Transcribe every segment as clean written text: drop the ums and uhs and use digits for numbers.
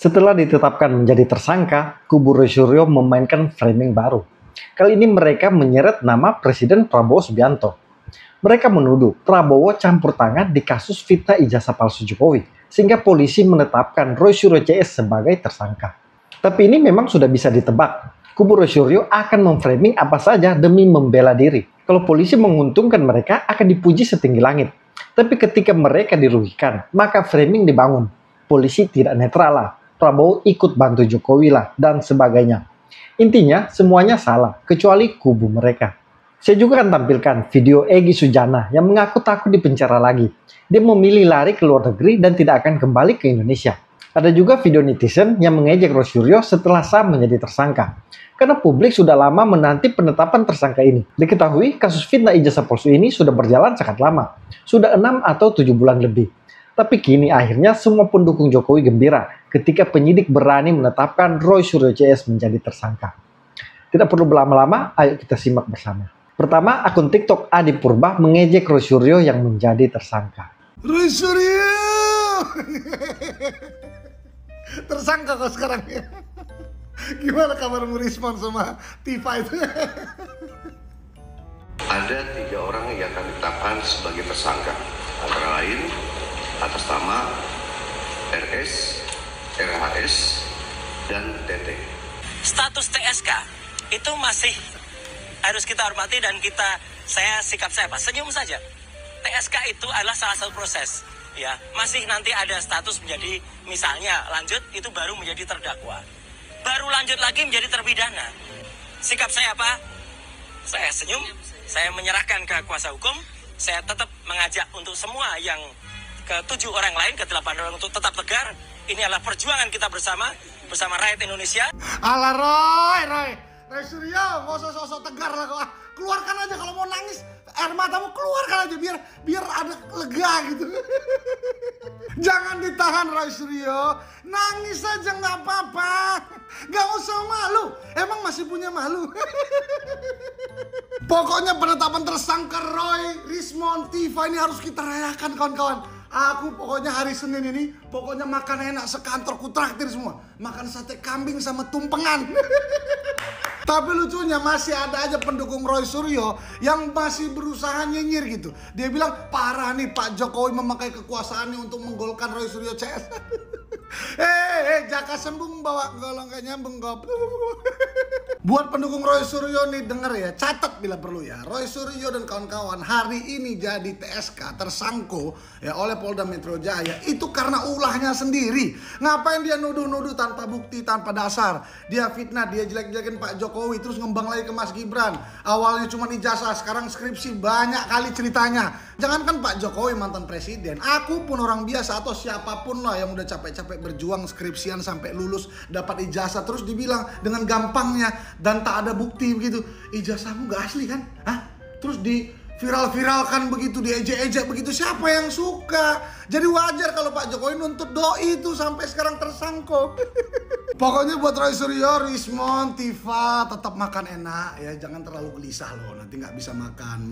Setelah ditetapkan menjadi tersangka, kubu Roy Suryo memainkan framing baru. Kali ini mereka menyeret nama Presiden Prabowo Subianto. Mereka menuduh Prabowo campur tangan di kasus fitnah ijazah palsu Jokowi, sehingga polisi menetapkan Roy Suryo CS sebagai tersangka. Tapi ini memang sudah bisa ditebak. Kubu Roy Suryo akan memframing apa saja demi membela diri. Kalau polisi menguntungkan mereka, akan dipuji setinggi langit. Tapi ketika mereka dirugikan, maka framing dibangun. Polisi tidak netral lah. Prabowo ikut bantu Jokowi lah, dan sebagainya. Intinya, semuanya salah, kecuali kubu mereka. Saya juga akan tampilkan video Egy Sujana yang mengaku takut dipenjara lagi. Dia memilih lari ke luar negeri dan tidak akan kembali ke Indonesia. Ada juga video netizen yang mengejek Roy Suryo setelah sah menjadi tersangka. Karena publik sudah lama menanti penetapan tersangka ini. Diketahui kasus fitnah ijazah palsu ini sudah berjalan sangat lama. Sudah 6 atau 7 bulan lebih. Tapi kini akhirnya semua pendukung Jokowi gembira ketika penyidik berani menetapkan Roy Suryo CS menjadi tersangka. Tidak perlu berlama-lama, ayo kita simak bersama. Pertama, akun TikTok Adi Purba mengejek Roy Suryo yang menjadi tersangka. Roy Suryo! Tersangka kok sekarang ya? Gimana kabarmu respon sama Tifa itu? Ada 3 orang yang kami tetapkan sebagai tersangka, antara lain atas nama RS, RHS, dan TT. Status TSK itu masih harus kita hormati dan saya senyum saja. TSK itu adalah salah satu proses, ya. Masih nanti ada status menjadi, misalnya lanjut itu baru menjadi terdakwa, baru lanjut lagi menjadi terpidana. Sikap saya apa? Saya senyum, saya menyerahkan ke kuasa hukum, saya tetap mengajak untuk semua yang ke-7 orang lain, ke-8 orang untuk tetap tegar. Ini adalah perjuangan kita bersama rakyat Indonesia. Alah Roy Suryo, gak usah sosok tegar lah kok. Keluarkan aja kalau mau nangis, air matamu keluarkan aja biar ada lega gitu. Jangan ditahan Roy Suryo, nangis aja nggak apa-apa. Gak usah malu, emang masih punya malu. Pokoknya penetapan tersangka Roy, Rismon, Tifa ini harus kita rayakan kawan-kawan. Aku pokoknya hari Senin ini, pokoknya makan enak sekantor ku traktir semua. Makan sate kambing sama tumpengan. Tapi lucunya masih ada aja pendukung Roy Suryo yang masih berusaha nyinyir gitu. Dia bilang parah nih Pak Jokowi memakai kekuasaannya untuk menggolkan Roy Suryo CS. Jaka sembung bawa golong gak nyambung gop. Buat pendukung Roy Suryo nih denger ya, catat bila perlu ya. Roy Suryo dan kawan-kawan hari ini jadi TSK tersangko ya oleh Polda Metro Jaya itu karena ulahnya sendiri. Ngapain dia nuduh-nuduh tanpa bukti, tanpa dasar. Dia fitnah, dia jelek-jelekin Pak Jokowi, terus ngembang lagi ke Mas Gibran. Awalnya cuma ijazah, sekarang skripsi, banyak kali ceritanya. Jangankan Pak Jokowi mantan presiden, aku pun orang biasa atau siapapun lah yang udah capek-capek berjuang skripsian sampai lulus dapat ijazah terus dibilang dengan gampangnya dan tak ada bukti begitu, ijazahmu gak asli kan? Hah? Terus di viral-viralkan begitu, diejek-ejek begitu, siapa yang suka? Jadi wajar kalau Pak Jokowi nuntut doi itu sampai sekarang tersangkut. Pokoknya buat Roy Suryo, Rismon, Tifa tetap makan enak ya, jangan terlalu gelisah loh, nanti nggak bisa makan,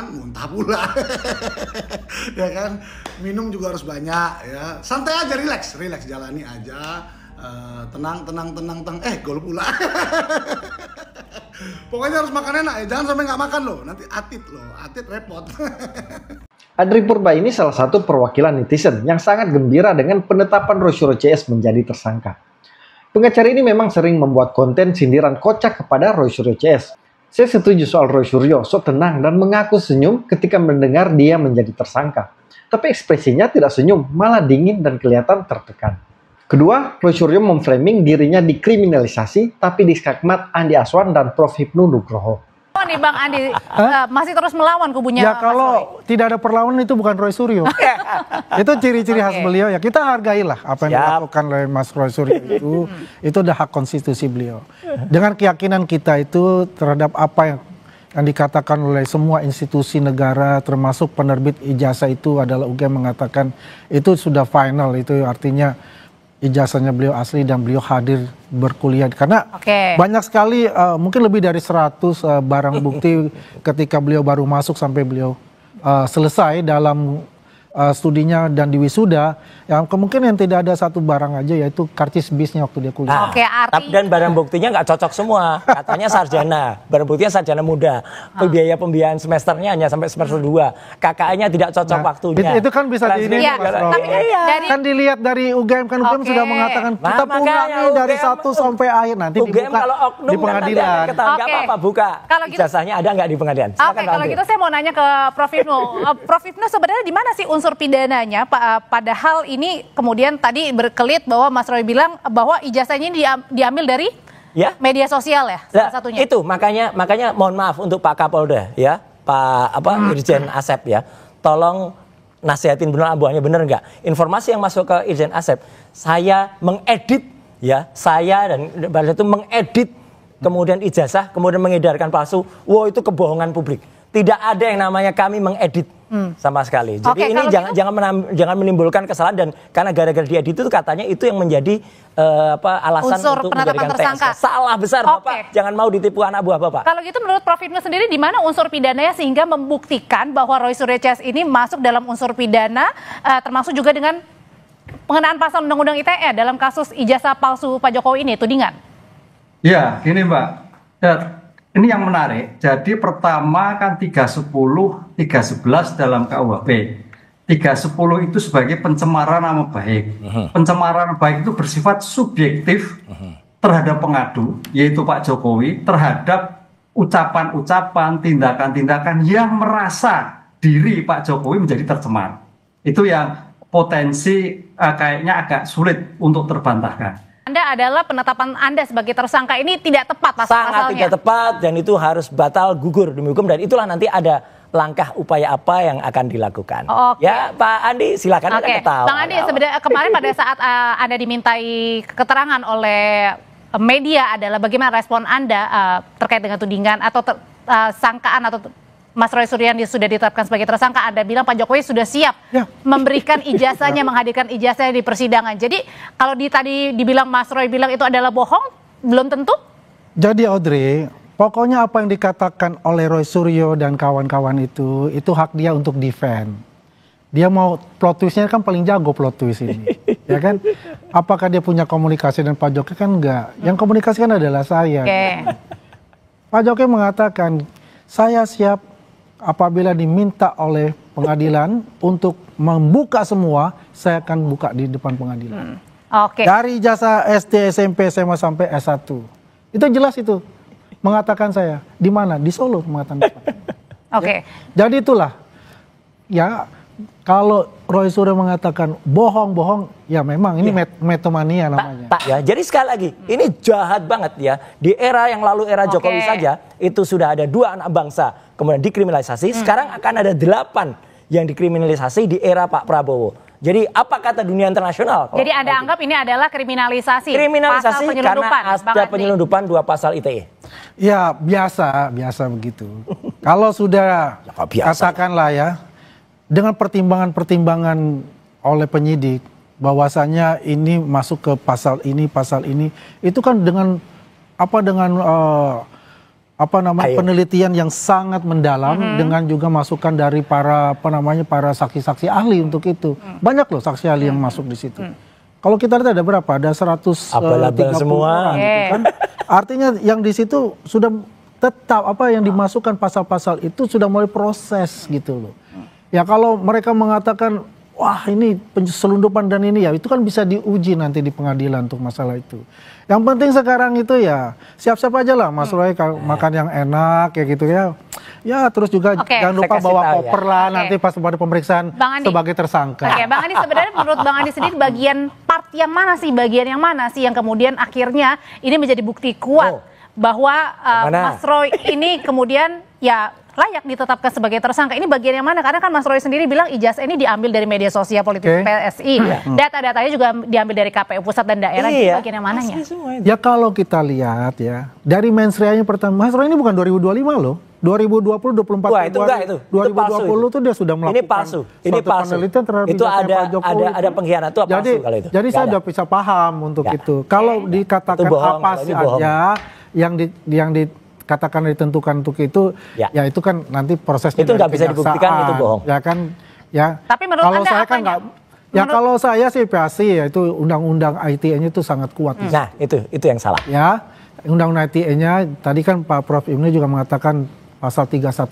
muntah pula. Ya kan, minum juga harus banyak ya, santai aja, relax, jalani aja, tenang, gol pula. Pokoknya harus makan enak ya, jangan sampai nggak makan loh, nanti atit repot. Adri Purba ini salah satu perwakilan netizen yang sangat gembira dengan penetapan Roy Suryo CS menjadi tersangka. Pengacara ini memang sering membuat konten sindiran kocak kepada Roy Suryo CS. Saya setuju soal Roy Suryo, sok tenang dan mengaku senyum ketika mendengar dia menjadi tersangka. Tapi ekspresinya tidak senyum, malah dingin dan kelihatan tertekan. Kedua, Roy Suryo memframing dirinya dikriminalisasi, tapi diskakmat Andi Aswan dan Prof. Hipnu Nugroho. Oh nih Bang Andi, masih terus melawan kubunya ya, Mas kalau Roy. Tidak ada perlawanan itu bukan Roy Suryo. Itu ciri-ciri khas beliau ya. Kita hargailah apa yang dilakukan oleh Mas Roy Suryo itu udah hak konstitusi beliau. Dengan keyakinan kita itu terhadap apa yang dikatakan oleh semua institusi negara termasuk penerbit ijazah itu adalah UGM mengatakan itu sudah final, itu artinya ijazahnya beliau asli dan beliau hadir berkuliah karena banyak sekali mungkin lebih dari 100 barang bukti ketika beliau baru masuk sampai beliau selesai dalam studinya dan di wisuda, ya kemungkinan tidak ada satu barang aja yaitu karcis bisnya waktu dia kuliah. Oke, Dan barang buktinya nggak cocok semua. Katanya sarjana, barang buktinya sarjana muda. Biaya pembiayaan semesternya hanya sampai semester 2. KKN-nya tidak cocok waktunya. Itu kan bisa kan dilihat dari UGM, kan UGM sudah mengatakan kita punya nih dari 1 sampai akhir, nanti UGM dibuka kalau oknum di pengadilan. Nggak apa-apa buka. Kalau gitu, ijazahnya ada nggak di pengadilan? Oke, kalau gitu saya mau nanya ke Prof Hipnu. Prof Hipnu, sebenarnya di mana sih unsur pidananya? Padahal ini kemudian tadi berkelit bahwa Mas Roy bilang bahwa ijazahnya ini diambil dari media sosial ya, salah satunya. Itu makanya mohon maaf untuk Pak Kapolda ya, Pak Irjen Asep ya, tolong nasihatin benar abuannya benar nggak? Informasi yang masuk ke Irjen Asep, saya mengedit ya, saya dan pada itu mengedit kemudian ijazah, kemudian mengedarkan palsu. Wow, itu kebohongan publik. Tidak ada yang namanya kami mengedit sama sekali. Jadi ini jangan menimbulkan kesalahan, dan karena gara-gara diedit itu katanya itu yang menjadi alasan unsur untuk penetapan menjadikan tersangka. TSK. Salah besar Bapak. Jangan mau ditipu anak buah Bapak. Kalau gitu menurut Prof Hipnu sendiri di mana unsur pidananya sehingga membuktikan bahwa Roy Suryo CS ini masuk dalam unsur pidana, termasuk juga dengan pengenaan pasal Undang-Undang ITE dalam kasus ijazah palsu Pak Jokowi ini, tudingan? Ya, gini Mbak. Ini yang menarik. Jadi pertama kan 310, 311 dalam KUHP. 310 itu sebagai pencemaran nama baik. Pencemaran nama baik itu bersifat subjektif terhadap pengadu, yaitu Pak Jokowi, terhadap ucapan-ucapan, tindakan-tindakan yang merasa diri Pak Jokowi menjadi tercemar. Itu yang potensi kayaknya agak sulit untuk terbantahkan. Anda adalah penetapan Anda sebagai tersangka ini tidak tepat pasalnya. Sangat tidak tepat, dan itu harus batal gugur demi hukum, dan itulah nanti ada langkah upaya apa yang akan dilakukan. Ya Pak Andi silakan. Bang Andi, sebenarnya kemarin pada saat Anda dimintai keterangan oleh media adalah bagaimana respon Anda terkait dengan tudingan atau sangkaan atau Mas Roy Suryo yang sudah ditetapkan sebagai tersangka. Anda bilang Pak Jokowi sudah siap memberikan ijazahnya, menghadirkan ijazahnya di persidangan. Jadi kalau tadi dibilang Mas Roy bilang itu adalah bohong, belum tentu? Jadi Audrey, pokoknya apa yang dikatakan oleh Roy Suryo dan kawan-kawan itu hak dia untuk defend. Dia mau plot twistnya kan paling jago plot twist ini, ya kan? Apakah dia punya komunikasi dengan Pak Jokowi? Kan enggak. Yang komunikasi kan adalah saya. Pak Jokowi mengatakan, saya siap apabila diminta oleh pengadilan untuk membuka semua, saya akan buka di depan pengadilan. Dari jasa SD, SMP, SMA sampai S1. Itu jelas itu. Mengatakan saya. Di mana? Di Solo mengatakan. Ya. Jadi itulah. Ya, kalau Roy Suryo mengatakan bohong-bohong, ya memang ini metomania namanya. Ya, jadi sekali lagi, ini jahat banget ya. Di era yang lalu, era Jokowi saja, itu sudah ada 2 anak bangsa kemudian dikriminalisasi. Sekarang akan ada 8 yang dikriminalisasi di era Pak Prabowo. Jadi apa kata dunia internasional? Jadi Anda anggap ini adalah kriminalisasi pasal penyelundupan, karena ada penyelundupan 2 pasal ITE. Ya biasa begitu. Kalau sudah katakanlah ya, dengan pertimbangan-pertimbangan oleh penyidik bahwasanya ini masuk ke pasal ini, itu kan dengan penelitian yang sangat mendalam, dengan juga masukan dari para saksi-saksi ahli untuk itu. Banyak loh saksi ahli yang masuk di situ. Kalau kita lihat ada berapa? Ada 130 semua. orang gitu kan. Artinya yang di situ sudah tetap yang dimasukkan pasal-pasal itu sudah mulai proses gitu loh. Ya kalau mereka mengatakan, wah ini selundupan dan ini, ya itu kan bisa diuji nanti di pengadilan untuk masalah itu. Yang penting sekarang itu ya siap-siap aja lah Mas Roy, makan yang enak kayak gitu ya. Ya terus juga jangan lupa bawa koper lah nanti pas pada pemeriksaan sebagai tersangka. Bang Andi, sebenarnya menurut Bang Andi sendiri bagian yang mana sih yang kemudian akhirnya ini menjadi bukti kuat bahwa Mas Roy ini kemudian ya layak ditetapkan sebagai tersangka. Ini bagian yang mana? Karena kan Mas Roy sendiri bilang ijazah ini diambil dari media sosial politik PSI. Data-datanya juga diambil dari KPU pusat dan daerah. Bagian yang mananya? Ya kalau kita lihat ya, dari mensreanya pertama, Mas Roy ini bukan 2025 loh. 2020, 24 Wah, itu enggak itu. 2020 itu dia sudah melakukan ini palsu. penelitian terhadap itu ada pengkhianat itu palsu kalau itu. Jadi saya udah bisa paham untuk itu. Kalau dikatakan apa saja yang dikatakan ditentukan untuk itu, ya itu kan nanti prosesnya itu nggak bisa dibuktikan itu bohong. Ya kan Ya. Tapi menurut kalau Anda saya kan apanya? ya kalau saya sih pasti ya itu undang-undang ITE-nya itu sangat kuat. Nah, itu yang salah. Ya, undang-undang ITE-nya tadi kan Pak Prof Ibnu juga mengatakan pasal 310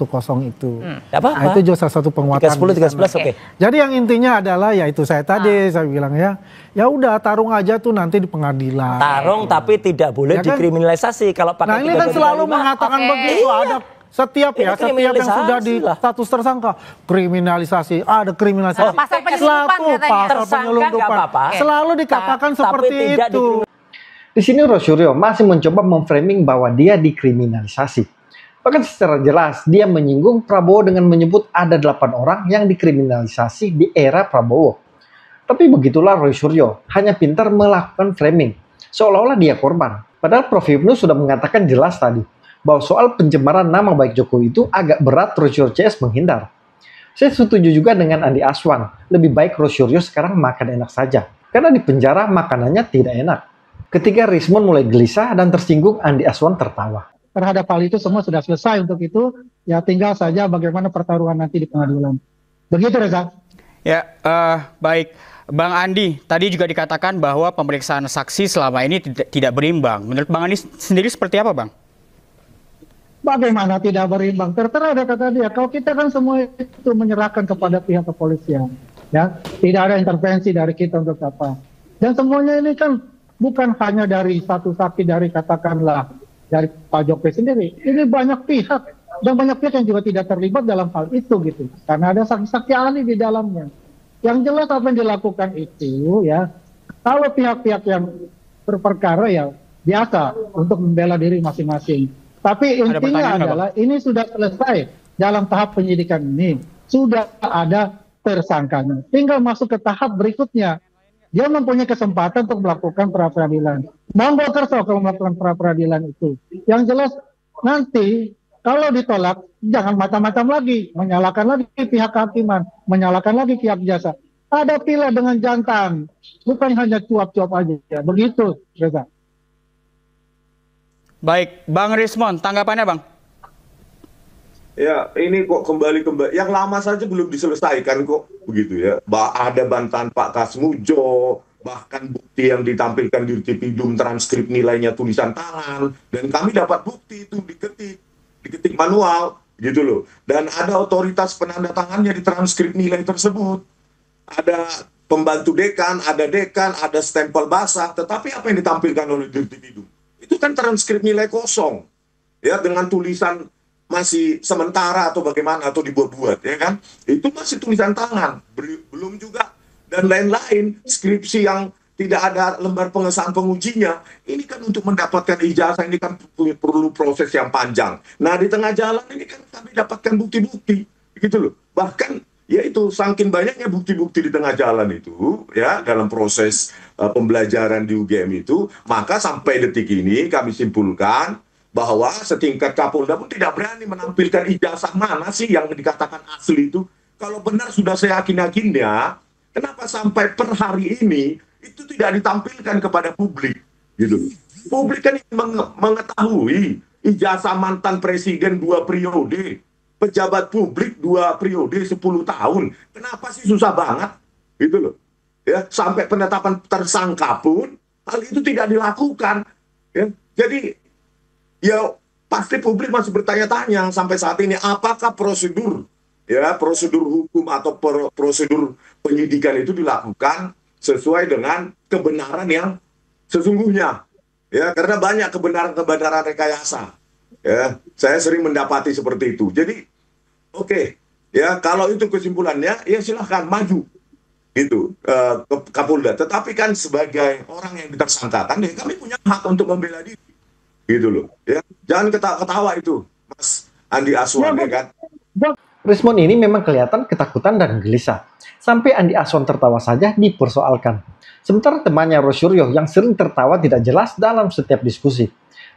itu. Nggak apa-apa. Nah, itu juga salah satu penguatan. 310, 311 oke. Jadi yang intinya adalah ya itu saya tadi saya bilang ya udah tarung aja tuh nanti di pengadilan. Tarung tapi tidak boleh Ya kan? dikriminalisasi kalau pakai Nah ini kan 325. selalu mengatakan begitu ada setiap Ini setiap yang kriminalisasi sudah di lah. status tersangka kriminalisasi ada kriminalisasi. Pasal penyelundupan Selalu katanya. pasal Tersangka penyelundupan nggak apa-apa. selalu dikatakan Tapi seperti tidak itu. Di sini Rosario masih mencoba memframing bahwa dia dikriminalisasi. Bahkan secara jelas dia menyinggung Prabowo dengan menyebut ada 8 orang yang dikriminalisasi di era Prabowo. Tapi begitulah Roy Suryo, hanya pintar melakukan framing, seolah-olah dia korban. Padahal Prof Ibnu sudah mengatakan jelas tadi, bahwa soal pencemaran nama baik Jokowi itu agak berat Roy Suryo CS menghindar. Saya setuju juga dengan Andi Aswan, lebih baik Roy Suryo sekarang makan enak saja, karena di penjara makanannya tidak enak. Ketika Rismon mulai gelisah dan tersinggung, Andi Aswan tertawa. Terhadap hal itu semua sudah selesai untuk itu, ya tinggal saja bagaimana pertarungan nanti di pengadilan. Begitu Reza. Ya, baik. Bang Andi, tadi juga dikatakan bahwa pemeriksaan saksi selama ini tidak berimbang. Menurut Bang Andi sendiri seperti apa, Bang? Bagaimana tidak berimbang? Tertera ada kata dia, kalau kita kan semua itu menyerahkan kepada pihak kepolisian. Ya, tidak ada intervensi dari kita untuk apa. Dan semuanya ini kan bukan hanya dari satu saksi dari katakanlah dari Pak Jokowi sendiri. Ini banyak pihak dan banyak pihak yang juga tidak terlibat dalam hal itu gitu. Karena ada saksi-saksi ahli di dalamnya. Yang jelas apa yang dilakukan itu ya, kalau pihak-pihak yang berperkara ya biasa untuk membela diri masing-masing. Tapi intinya adalah ini sudah selesai dalam tahap penyidikan ini. Sudah ada tersangkanya. Tinggal masuk ke tahap berikutnya. Dia mempunyai kesempatan untuk melakukan pra-peradilan. Monggo kerso kalau melakukan pra-peradilan itu. Yang jelas nanti kalau ditolak jangan macam-macam lagi, menyalahkan lagi pihak kehakiman, menyalahkan lagi pihak jasa. Hadapilah dengan jantan, bukan hanya cuap-cuap aja. Begitu, Reza. Baik, Bang Rismon, tanggapannya Bang? Ya, ini kok kembali yang lama saja belum diselesaikan kok begitu ya. Ada bantahan Pak Kasmujo, bahkan bukti yang ditampilkan di Urtipidum transkrip nilainya tulisan tangan, dan kami dapat bukti itu diketik manual gitu loh. Dan ada otoritas penanda tangannya di transkrip nilai tersebut. Ada pembantu dekan, ada stempel basah, tetapi apa yang ditampilkan oleh Urtipidum? Itu kan transkrip nilai kosong. Ya, dengan tulisan masih sementara atau bagaimana atau dibuat-buat ya kan, itu masih tulisan tangan, belum juga dan lain-lain, skripsi yang tidak ada lembar pengesahan pengujinya, ini kan untuk mendapatkan ijazah ini kan perlu proses yang panjang. Nah di tengah jalan ini kan kami dapatkan bukti-bukti gitu loh, bahkan yaitu saking banyaknya bukti-bukti di tengah jalan itu ya dalam proses pembelajaran di UGM itu, maka sampai detik ini kami simpulkan bahwa setingkat Kapolda pun tidak berani menampilkan ijazah mana sih yang dikatakan asli itu. Kalau benar sudah seyakin-yakinnya, kenapa sampai per hari ini itu tidak ditampilkan kepada publik gitu. Publik kan mengetahui ijazah mantan presiden 2 periode, pejabat publik 2 periode 10 tahun. Kenapa sih susah banget gitu loh. Ya, sampai penetapan tersangka pun hal itu tidak dilakukan ya. Jadi ya pasti publik masih bertanya-tanya sampai saat ini apakah prosedur hukum atau prosedur penyidikan itu dilakukan sesuai dengan kebenaran yang sesungguhnya ya, karena banyak kebenaran rekayasa ya, saya sering mendapati seperti itu. Jadi oke, ya kalau itu kesimpulannya ya silahkan maju gitu ke Kapolda, tetapi kan sebagai orang yang ditersangkakan ya kami punya hak untuk membela diri gitu loh ya, jangan ketawa itu Mas Andi Aswan ya kan. Rismon ini memang kelihatan ketakutan dan gelisah, sampai Andi Aswan tertawa saja dipersoalkan. Sementara temannya Roy Suryo yang sering tertawa tidak jelas dalam setiap diskusi.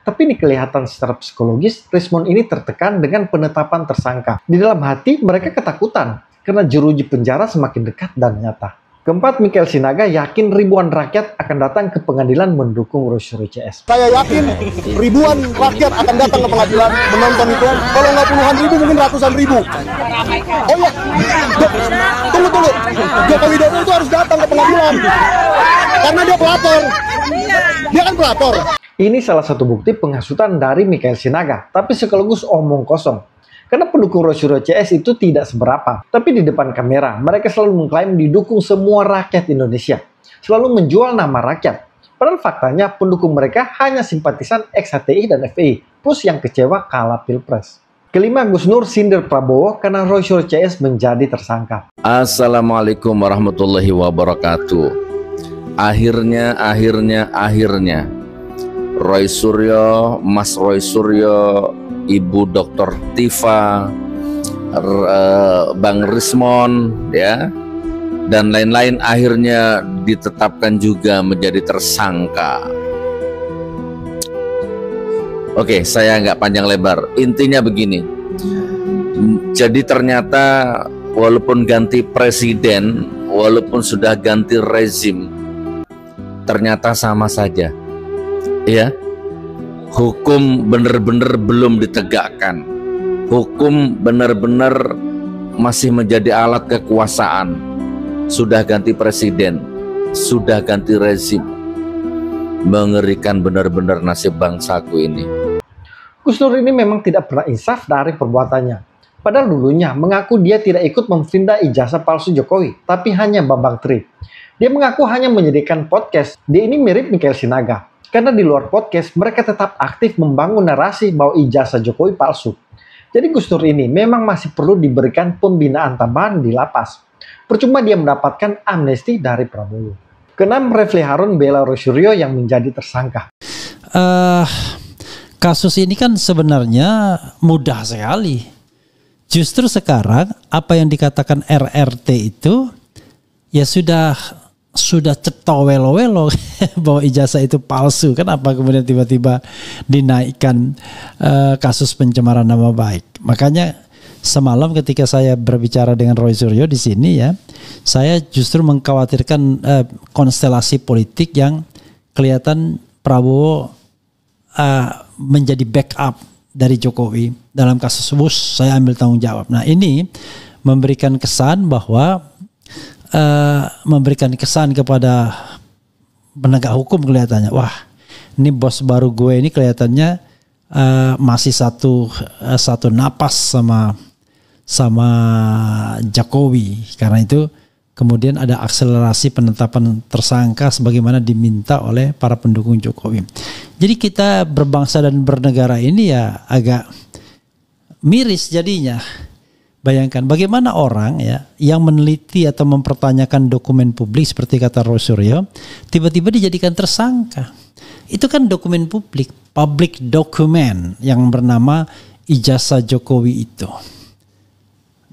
Tapi ini kelihatan secara psikologis Rismon ini tertekan dengan penetapan tersangka. Di dalam hati mereka ketakutan karena jeruji penjara semakin dekat dan nyata. Keempat, Michael Sinaga yakin ribuan rakyat akan datang ke pengadilan mendukung Roy Suryo CS. Saya yakin ribuan rakyat akan datang ke pengadilan menonton itu. Kalau nggak puluhan ribu, mungkin ratusan ribu. Oh iya, tunggu. Joko Widodo itu harus datang ke pengadilan. Karena dia pelapor. Dia kan pelapor. Ini salah satu bukti penghasutan dari Michael Sinaga, tapi sekaligus omong kosong. Karena pendukung Roy Suryo CS itu tidak seberapa. Tapi di depan kamera, mereka selalu mengklaim didukung semua rakyat Indonesia. Selalu menjual nama rakyat. Padahal faktanya pendukung mereka hanya simpatisan ex-HTI dan FPI, plus yang kecewa kalah Pilpres. Kelima, Gus Nur sindir Prabowo karena Roy Suryo CS menjadi tersangka. Assalamualaikum warahmatullahi wabarakatuh. Akhirnya Roy Suryo, Mas Roy Suryo, Ibu Dr. Tifa, Bang Rismon, ya, dan lain-lain akhirnya ditetapkan juga menjadi tersangka. Oke, saya nggak panjang lebar. Intinya begini. Jadi ternyata walaupun ganti presiden, walaupun sudah ganti rezim, ternyata sama saja, ya. Hukum benar-benar belum ditegakkan. Hukum benar-benar masih menjadi alat kekuasaan. Sudah ganti presiden, sudah ganti rezim. Mengerikan benar-benar nasib bangsaku ini. Gus Nur ini memang tidak pernah insaf dari perbuatannya. Padahal dulunya mengaku dia tidak ikut memfinda ijazah palsu Jokowi, tapi hanya Bambang Tri. Dia mengaku hanya menyediakan podcast. Dia ini mirip Michael Sinaga. Karena di luar podcast, mereka tetap aktif membangun narasi bahwa ijazah Jokowi palsu. Jadi Gus Nur ini memang masih perlu diberikan pembinaan tambahan di lapas. Percuma dia mendapatkan amnesti dari Prabowo. Keenam, Refli Harun bela Roy Suryo yang menjadi tersangka. Kasus ini kan sebenarnya mudah sekali. Justru sekarang apa yang dikatakan RRT itu ya sudah cetowelo-welo bahwa ijazah itu palsu. Kenapa kemudian tiba-tiba dinaikkan kasus pencemaran nama baik? Makanya semalam ketika saya berbicara dengan Roy Suryo di sini, ya, saya justru mengkhawatirkan konstelasi politik yang kelihatan Prabowo menjadi backup dari Jokowi dalam kasus Wus. Saya ambil tanggung jawab. Nah, ini memberikan kesan bahwa memberikan kesan kepada penegak hukum kelihatannya, wah, ini bos baru gue ini kelihatannya masih satu napas sama Jokowi. Karena itu kemudian ada akselerasi penetapan tersangka sebagaimana diminta oleh para pendukung Jokowi. Jadi kita berbangsa dan bernegara ini ya agak miris jadinya. Bayangkan bagaimana orang, ya, yang meneliti atau mempertanyakan dokumen publik seperti kata Roy Suryo tiba-tiba dijadikan tersangka. Itu kan dokumen public document yang bernama ijazah Jokowi itu.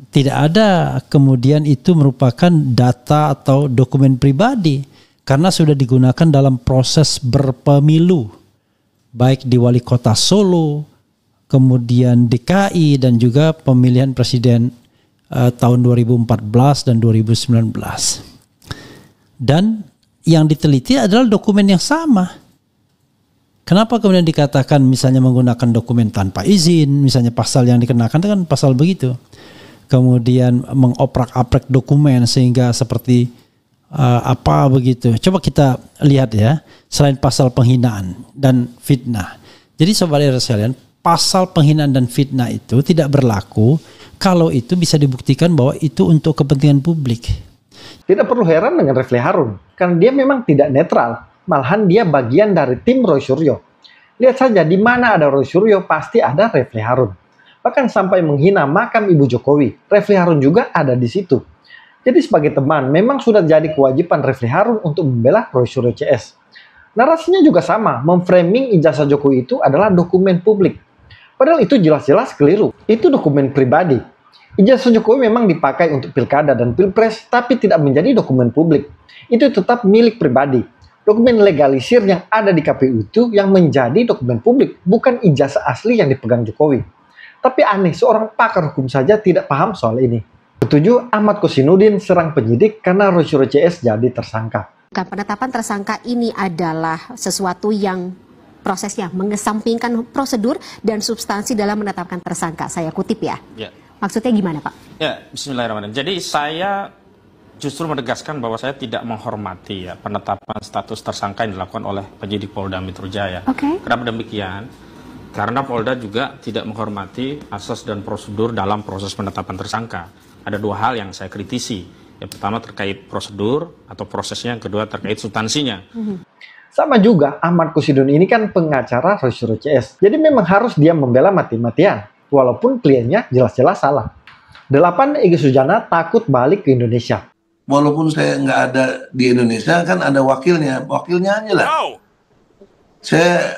Tidak ada kemudian itu merupakan data atau dokumen pribadi karena sudah digunakan dalam proses berpemilu, baik di Wali Kota Solo, kemudian DKI, dan juga pemilihan presiden tahun 2014 dan 2019. Dan yang diteliti adalah dokumen yang sama. Kenapa kemudian dikatakan misalnya menggunakan dokumen tanpa izin, misalnya pasal yang dikenakan itu kan pasal begitu. Kemudian mengoprak-aprik dokumen sehingga seperti apa begitu. Coba kita lihat, ya, selain pasal penghinaan dan fitnah. Jadi sobat sekalian, pasal penghinaan dan fitnah itu tidak berlaku kalau itu bisa dibuktikan bahwa itu untuk kepentingan publik. Tidak perlu heran dengan Refli Harun, karena dia memang tidak netral. Malahan dia bagian dari tim Roy Suryo. Lihat saja, di mana ada Roy Suryo pasti ada Refli Harun. Bahkan sampai menghina makam Ibu Jokowi, Refli Harun juga ada di situ. Jadi sebagai teman, memang sudah jadi kewajiban Refli Harun untuk membela Roy Suryo CS. Narasinya juga sama, memframing ijazah Jokowi itu adalah dokumen publik. Padahal itu jelas-jelas keliru. Itu dokumen pribadi. Ijazah Jokowi memang dipakai untuk pilkada dan pilpres, tapi tidak menjadi dokumen publik. Itu tetap milik pribadi. Dokumen legalisir yang ada di KPU itu yang menjadi dokumen publik, bukan ijazah asli yang dipegang Jokowi. Tapi aneh, seorang pakar hukum saja tidak paham soal ini. Ketujuh, Ahmad Kosinudin serang penyidik karena Roy Suryo CS jadi tersangka. Penetapan tersangka ini adalah sesuatu yang prosesnya mengesampingkan prosedur dan substansi dalam menetapkan tersangka. Saya kutip ya. Maksudnya gimana, Pak? Ya, bismillahirrahmanirrahim. Jadi saya justru menegaskan bahwa saya tidak menghormati ya penetapan status tersangka yang dilakukan oleh penyidik Polda Metro Jaya. Kenapa demikian? Karena Polda juga tidak menghormati asas dan prosedur dalam proses penetapan tersangka. Ada dua hal yang saya kritisi. Yang pertama terkait prosedur atau prosesnya, yang kedua terkait substansinya. Sama juga, Ahmad Kosinudin ini kan pengacara Roy Suryo CS. Jadi memang harus dia membela mati-matian, walaupun kliennya jelas-jelas salah. 8, Egy Sujana takut balik ke Indonesia. Walaupun saya nggak ada di Indonesia, kan ada wakilnya aja lah. Saya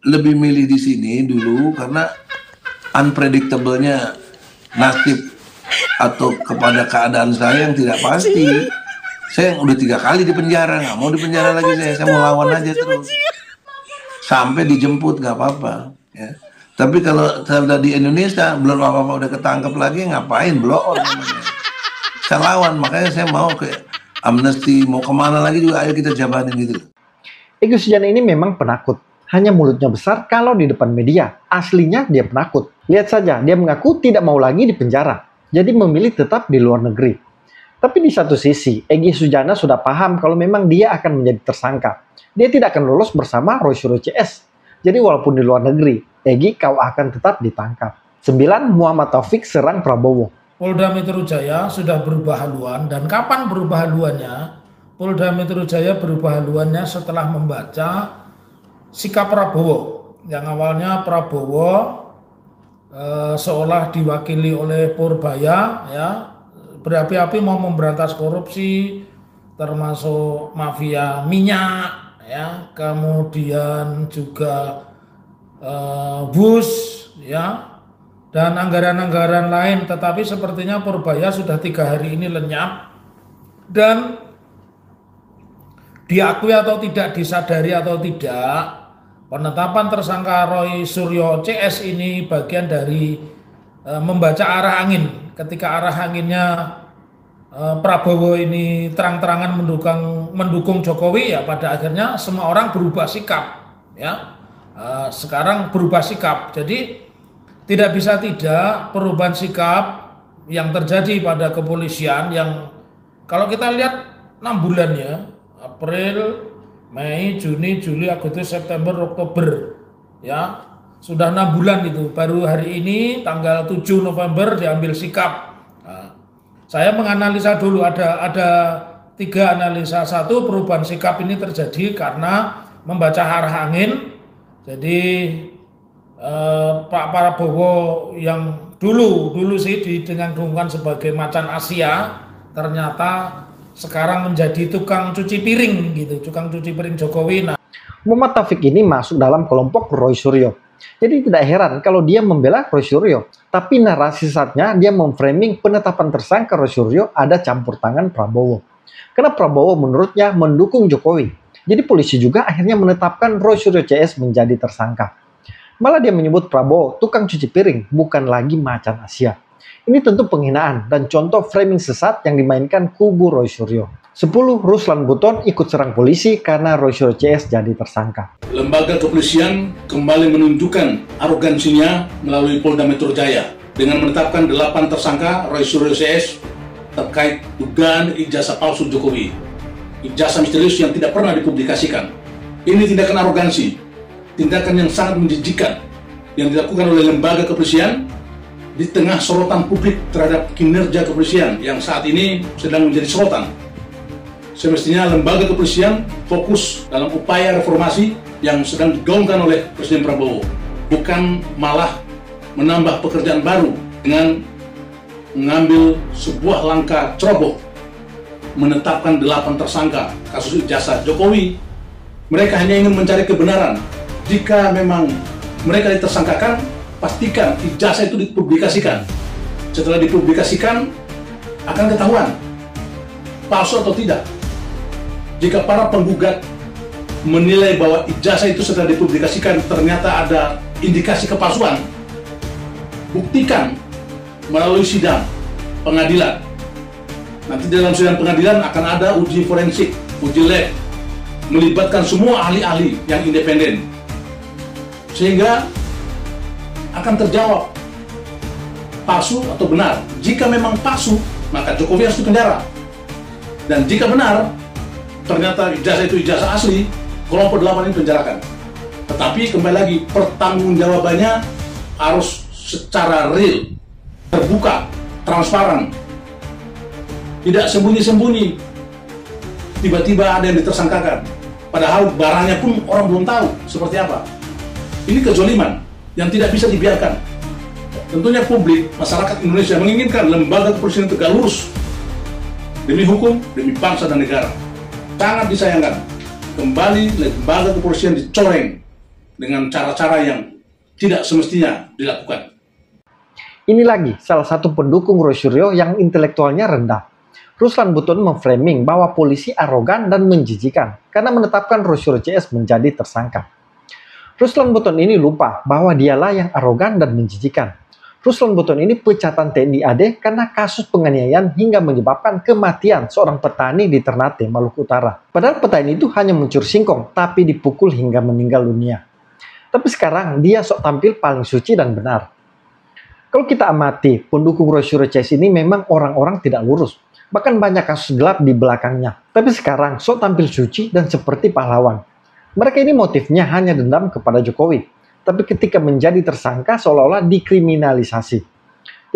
lebih milih di sini dulu karena unpredictable-nya nasib atau kepada keadaan saya yang tidak pasti. Saya yang udah 3 kali di penjara, nggak mau di penjara lagi saya mau lawan aja terus. Sampai dijemput nggak apa-apa. Ya. Tapi kalau saya di Indonesia, belum apa-apa udah ketangkep lagi, ngapain blow on namanya. Saya lawan, makanya saya mau ke amnesti, mau kemana lagi juga ayo kita jabanin gitu. Egy Sujana ini memang penakut. Hanya mulutnya besar kalau di depan media. Aslinya dia penakut. Lihat saja, dia mengaku tidak mau lagi di penjara. Jadi memilih tetap di luar negeri. Tapi di satu sisi, Egy Sujana sudah paham kalau memang dia akan menjadi tersangka. Dia tidak akan lolos bersama Roy Suryo CS. Jadi walaupun di luar negeri, Egy kau akan tetap ditangkap. 9, Muhammad Taufik serang Prabowo. Polda Metro Jaya sudah berubah haluan, dan kapan berubah haluannya? Polda Metro Jaya berubah haluannya setelah membaca sikap Prabowo. Yang awalnya Prabowo seolah diwakili oleh Purbaya, ya, berapi-api mau memberantas korupsi, termasuk mafia minyak, ya, kemudian juga bus, ya, dan anggaran-anggaran lain. Tetapi sepertinya Purbaya sudah 3 hari ini lenyap, dan diakui atau tidak, disadari atau tidak, penetapan tersangka Roy Suryo CS ini bagian dari membaca arah angin. Ketika arah anginnya Prabowo ini terang-terangan mendukung Jokowi, ya pada akhirnya semua orang berubah sikap, ya. Sekarang berubah sikap. Jadi tidak bisa tidak perubahan sikap yang terjadi pada kepolisian yang kalau kita lihat 6 bulan ya, April, Mei, Juni, Juli, Agustus, September, Oktober, ya sudah 6 bulan itu. Baru hari ini tanggal 7 November diambil sikap. Nah, saya menganalisa dulu ada 3 analisa. 1, perubahan sikap ini terjadi karena membaca arah angin. Jadi Pak Prabowo yang dulu sih didengungkan sebagai macan Asia, ternyata sekarang menjadi tukang cuci piring gitu, tukang cuci piring Jokowi. Nah, Muhammad Taufik ini masuk dalam kelompok Roy Suryo. Jadi tidak heran kalau dia membela Roy Suryo. Tapi narasi saatnya dia memframing penetapan tersangka Roy Suryo ada campur tangan Prabowo. Karena Prabowo menurutnya mendukung Jokowi. Jadi polisi juga akhirnya menetapkan Roy Suryo CS menjadi tersangka. Malah dia menyebut Prabowo tukang cuci piring, bukan lagi macan Asia. Ini tentu penghinaan dan contoh framing sesat yang dimainkan kubu Roy Suryo. 10, Ruslan Buton ikut serang polisi karena Roy Suryo CS jadi tersangka. Lembaga kepolisian kembali menunjukkan arogansinya melalui Polda Metro Jaya dengan menetapkan 8 tersangka Roy Suryo CS terkait dugaan ijazah palsu Jokowi. Ijazah misterius yang tidak pernah dipublikasikan. Ini tindakan arogansi, tindakan yang sangat menjijikkan yang dilakukan oleh lembaga kepolisian di tengah sorotan publik terhadap kinerja kepolisian yang saat ini sedang menjadi sorotan. Semestinya lembaga kepolisian fokus dalam upaya reformasi yang sedang digaungkan oleh Presiden Prabowo, bukan malah menambah pekerjaan baru dengan mengambil sebuah langkah ceroboh menetapkan 8 tersangka kasus ijazah Jokowi. Mereka hanya ingin mencari kebenaran. Jika memang mereka ditersangkakan, pastikan ijazah itu dipublikasikan. Setelah dipublikasikan, akan ketahuan palsu atau tidak. Jika para penggugat menilai bahwa ijazah itu setelah dipublikasikan ternyata ada indikasi kepalsuan, buktikan melalui sidang pengadilan. Nanti dalam sidang pengadilan akan ada uji forensik, uji lab, melibatkan semua ahli-ahli yang independen. Sehingga akan terjawab palsu atau benar. Jika memang palsu, maka Jokowi harus dipenjara. Dan jika benar, ternyata ijazah itu ijazah asli, kelompok 8 ini penjarakan. Tetapi kembali lagi, pertanggungjawabannya harus secara real, terbuka, transparan, tidak sembunyi-sembunyi. Tiba-tiba ada yang ditersangkakan, padahal barangnya pun orang belum tahu seperti apa. Ini kezoliman yang tidak bisa dibiarkan. Tentunya publik, masyarakat Indonesia menginginkan lembaga kepolisian tegak lurus demi hukum, demi bangsa dan negara. Sangat disayangkan, kembali lembaga kepolisian dicoreng dengan cara-cara yang tidak semestinya dilakukan. Ini lagi salah satu pendukung Roy Suryo yang intelektualnya rendah. Ruslan Buton memframing bahwa polisi arogan dan menjijikan karena menetapkan Roy Suryo CS menjadi tersangka. Ruslan Buton ini lupa bahwa dialah yang arogan dan menjijikan. Ruslan Buton ini pecatan TNI AD karena kasus penganiayaan hingga menyebabkan kematian seorang petani di Ternate, Maluku Utara. Padahal petani itu hanya mencuri singkong, tapi dipukul hingga meninggal dunia. Tapi sekarang dia sok tampil paling suci dan benar. Kalau kita amati, pendukung Roy Suryo CS ini memang orang-orang tidak lurus. Bahkan banyak kasus gelap di belakangnya. Tapi sekarang sok tampil suci dan seperti pahlawan. Mereka ini motifnya hanya dendam kepada Jokowi. Tapi ketika menjadi tersangka seolah-olah dikriminalisasi.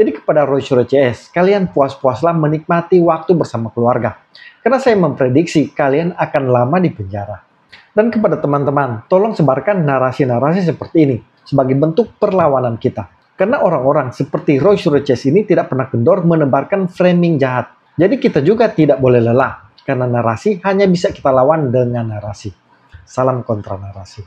Jadi kepada Roy Suryo CS, kalian puas-puaslah menikmati waktu bersama keluarga. Karena saya memprediksi kalian akan lama di penjara. Dan kepada teman-teman, tolong sebarkan narasi-narasi seperti ini sebagai bentuk perlawanan kita. Karena orang-orang seperti Roy Suryo CS ini tidak pernah kendor menebarkan framing jahat. Jadi kita juga tidak boleh lelah. Karena narasi hanya bisa kita lawan dengan narasi. Salam kontra narasi.